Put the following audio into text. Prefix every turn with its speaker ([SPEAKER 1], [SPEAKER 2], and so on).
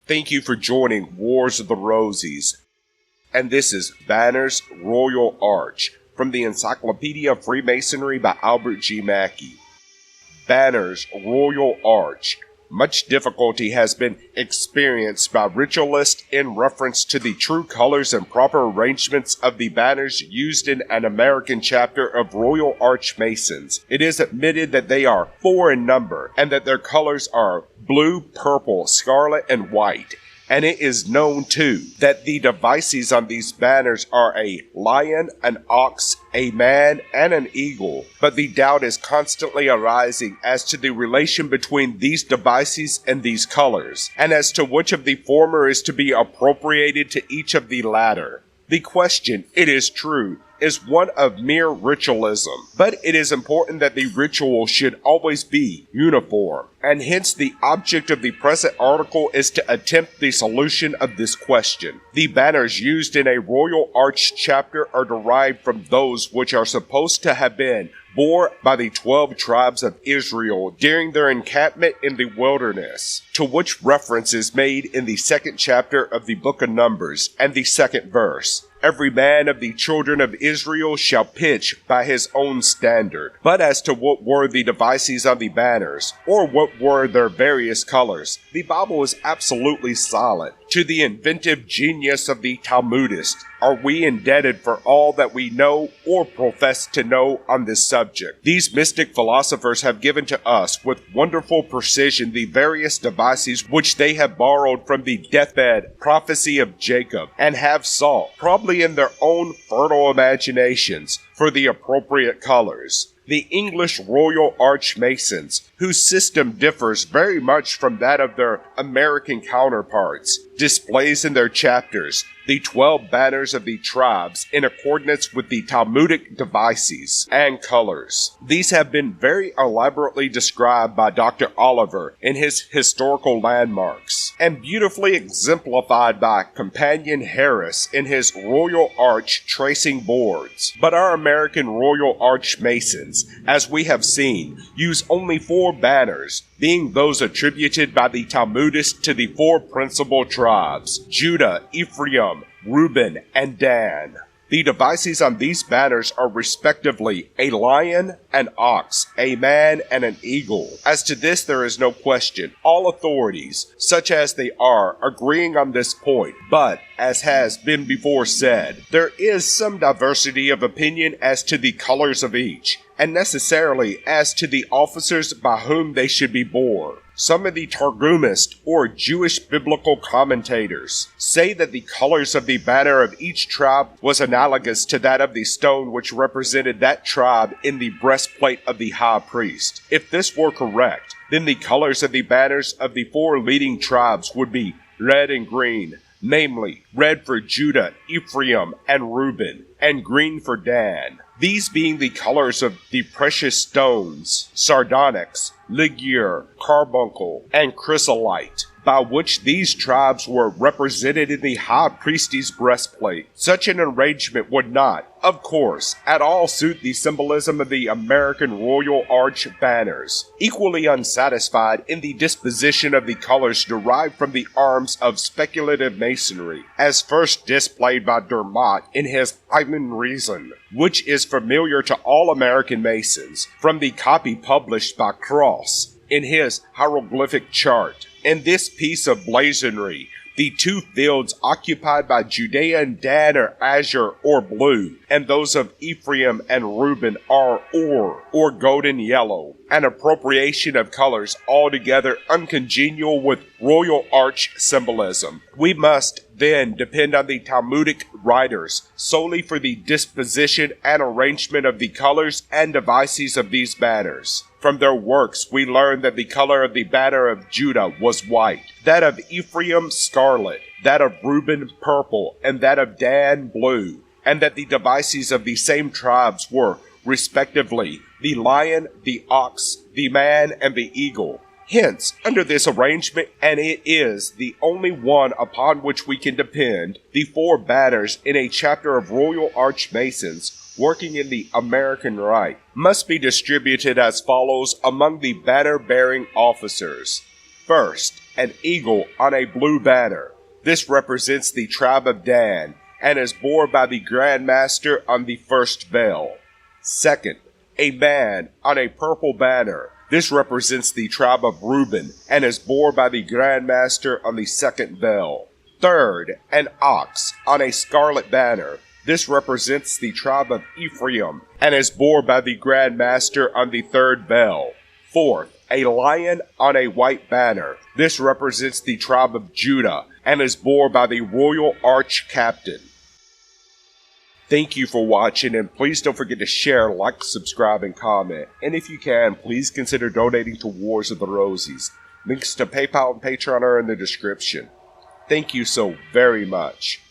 [SPEAKER 1] Thank you for joining Wars of the Rosies. And this is Banner's Royal Arch from the Encyclopedia of Freemasonry by Albert G. Mackey. Banner's Royal Arch. Much difficulty has been experienced by ritualists in reference to the true colors and proper arrangements of the banners used in an American chapter of Royal Arch Masons. It is admitted that they are 4 in number and that their colors are blue, purple, scarlet, and white. And it is known, too, that the devices on these banners are a lion, an ox, a man, and an eagle. But the doubt is constantly arising as to the relation between these devices and these colors, and as to which of the former is to be appropriated to each of the latter. The question, it is true, is one of mere ritualism, but it is important that the ritual should always be uniform, and hence the object of the present article is to attempt the solution of this question. The banners used in a Royal Arch chapter are derived from those which are supposed to have been bore by the 12 tribes of Israel during their encampment in the wilderness, to which reference is made in the 2nd chapter of the book of Numbers and the 2nd verse. Every man of the children of Israel shall pitch by his own standard. But as to what were the devices on the banners, or what were their various colors, the Bible is absolutely silent. To the inventive genius of the Talmudists are we indebted for all that we know or profess to know on this subject. These mystic philosophers have given to us with wonderful precision the various devices which they have borrowed from the deathbed prophecy of Jacob, and have sought, probably in their own fertile imaginations, for the appropriate colors. The English Royal Arch Masons, whose system differs very much from that of their American counterparts, displays in their chapters the 12 banners of the tribes in accordance with the Talmudic devices and colors. These have been very elaborately described by Dr. Oliver in his Historical Landmarks, and beautifully exemplified by Companion Harris in his Royal Arch Tracing Boards. But our American Royal Arch Masons, as we have seen, use only 4 banners, being those attributed by the Talmudists to the 4 principal tribes, Judah, Ephraim, Reuben, and Dan. The devices on these banners are respectively a lion, an ox, a man, and an eagle. As to this there is no question, all authorities, such as they are, agreeing on this point, but, as has been before said, there is some diversity of opinion as to the colors of each, and necessarily as to the officers by whom they should be borne. Some of the Targumist, or Jewish biblical commentators, say that the colors of the banner of each tribe was analogous to that of the stone which represented that tribe in the breastplate of the high priest. If this were correct, then the colors of the banners of the 4 leading tribes would be red and green, namely, red for Judah, Ephraim, and Reuben, and green for Dan. These being the colors of the precious stones, sardonyx, ligure, carbuncle, and chrysolite, by which these tribes were represented in the high priest's breastplate. Such an arrangement would not, of course, at all suit the symbolism of the American Royal Arch banners. Equally unsatisfied in the disposition of the colors derived from the arms of speculative masonry, as first displayed by Dermot in his Hyman Reason, which is familiar to all American Masons, from the copy published by Cross in his hieroglyphic chart. In this piece of blazonry, the 2 fields occupied by Judea and Dan are azure or blue, and those of Ephraim and Reuben are or golden yellow, an appropriation of colors altogether uncongenial with Royal Arch symbolism. We must, then, depend on the Talmudic writers solely for the disposition and arrangement of the colors and devices of these banners. From their works we learn that the color of the banner of Judah was white, that of Ephraim scarlet, that of Reuben purple, and that of Dan blue, and that the devices of the same tribes were, respectively, the lion, the ox, the man, and the eagle. Hence, under this arrangement, and it is the only one upon which we can depend, the 4 banners in a chapter of Royal Arch Masons working in the American Rite must be distributed as follows among the banner-bearing officers. First, an eagle on a blue banner. This represents the tribe of Dan and is borne by the Grand Master on the first bell. Second, a man on a purple banner. This represents the tribe of Reuben and is borne by the Grand Master on the second bell. Third, an ox on a scarlet banner. This represents the tribe of Ephraim and is borne by the Grand Master on the third bell. Fourth, a lion on a white banner. This represents the tribe of Judah and is borne by the royal arch captain. Thank you for watching, and please don't forget to share, like, subscribe, and comment. And if you can, please consider donating to Wars of the Rosies. Links to PayPal and Patreon are in the description. Thank you so very much.